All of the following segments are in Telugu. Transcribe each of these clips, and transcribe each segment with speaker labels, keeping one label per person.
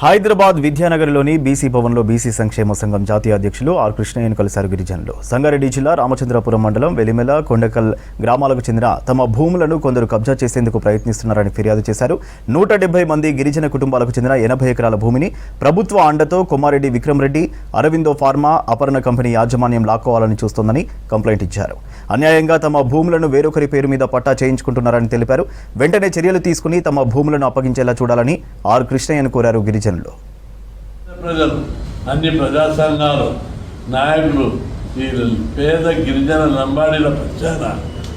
Speaker 1: హైదరాబాద్ విద్యానగర్లోని బీసీ భవన్లో బీసీ సంక్షేమ సంఘం జాతీయ అధ్యక్షులు ఆర్ కృష్ణయ్యను కలిశారు గిరిజనులు. సంగారెడ్డి జిల్లా రామచంద్రపురం మండలం వెలిమెల, కొండకల్ గ్రామాలకు చెందిన తమ భూములను కొందరు కబ్జా చేసేందుకు ప్రయత్నిస్తున్నారని ఫిర్యాదు చేశారు. 170 మంది గిరిజన కుటుంబాలకు చెందిన 80 ఎకరాల భూమిని ప్రభుత్వ అండతో కొమ్మారెడ్డి విక్రమరెడ్డి, అరవిందో ఫార్మా అపహరణ కంపెనీ యాజమాన్యం లాక్కోవాలని చూస్తోందని కంప్లైంట్ ఇచ్చారు. అన్యాయంగా తమ భూములను వేరొకరి పేరు మీద పట్టా చేయించుకుంటున్నారని తెలిపారు. వెంటనే చర్యలు తీసుకుని తమ భూములను అప్పగించేలా చూడాలని ఆర్ కృష్ణయ్యను కోరారు గిరిజనులు.
Speaker 2: ప్రజలు, అన్ని ప్రజా సంఘాలు, నాయకులు ఈ పేద గిరిజన లంబాడీల పక్షాన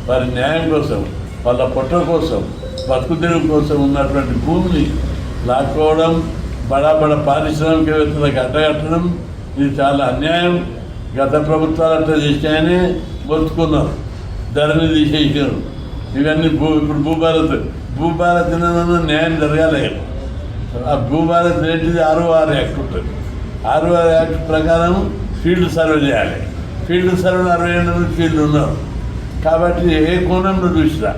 Speaker 2: వారి న్యాయం కోసం, వాళ్ళ పొట్ట కోసం, బతుకుదెరువు కోసం ఉన్నటువంటి భూమిని లాక్కోవడం, బడా పారిశ్రామికవేత్తలకు అడ్డగట్టడం ఇది చాలా అన్యాయం. గత ప్రభుత్వాలు అట్లా చేశాయని బతుకున్నారు, ధరని తీసేసారు. ఇవన్నీ ఇప్పుడు భూభారత్ న్యాయం జరగాలి. ఆ భూభారత్ ఏంటిది? 6R యాక్ట్ ఉంటుంది. 6R యాక్ట్ ప్రకారం ఫీల్డ్ సర్వే చేయాలి. ఫీల్డ్ సర్వే 67 నుంచి ఫీల్డ్ ఉన్నారు కాబట్టి ఏ కోణంలో చూసినా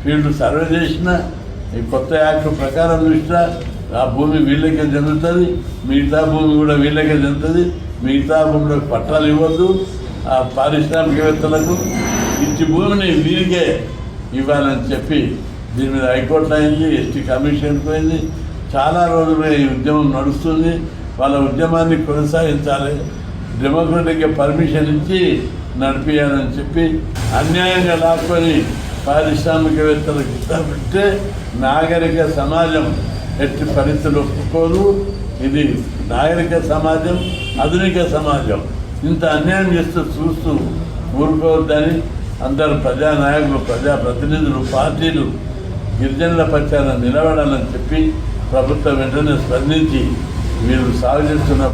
Speaker 2: ఫీల్డ్ సర్వే చేసినా ఈ కొత్త యాక్ట్ ప్రకారం చూసినా ఆ భూమి వీళ్ళకే చెందుతుంది, మిగతా భూమి కూడా వీళ్ళకే చెందుతుంది. మిగతా భూమిలోకి పట్టాలు ఇవ్వద్దు. ఆ పారిశ్రామికవేత్తలకు ఇచ్చి భూమిని వీరికే ఇవ్వాలని చెప్పి దీని మీద హైకోర్టు అయింది, ఎస్టీ కమిషన్ పోయింది. చాలా రోజులుగా ఈ ఉద్యమం నడుస్తుంది. వాళ్ళ ఉద్యమాన్ని కొనసాగించాలి, డెమోక్రటిక్గా పర్మిషన్ ఇచ్చి నడిపించాలని చెప్పి అన్యాయంగా లాక్కొని పారిశ్రామికవేత్తలకు ఇష్టపెట్టే నాగరిక సమాజం ఎట్టి పరిస్థితులు ఒప్పుకోదు. ఇది నాగరిక సమాజం, ఆధునిక సమాజం. ఇంత అన్యాయం చేస్తూ చూస్తూ ఊరుకోవద్దని అందరు ప్రజానాయకులు, ప్రజాప్రతినిధులు, పార్టీలు గిరిజనుల పక్షాన నిలబడాలని చెప్పి ప్రభుత్వం వెంటనే స్పందించి వీరు సాగు చేస్తున్న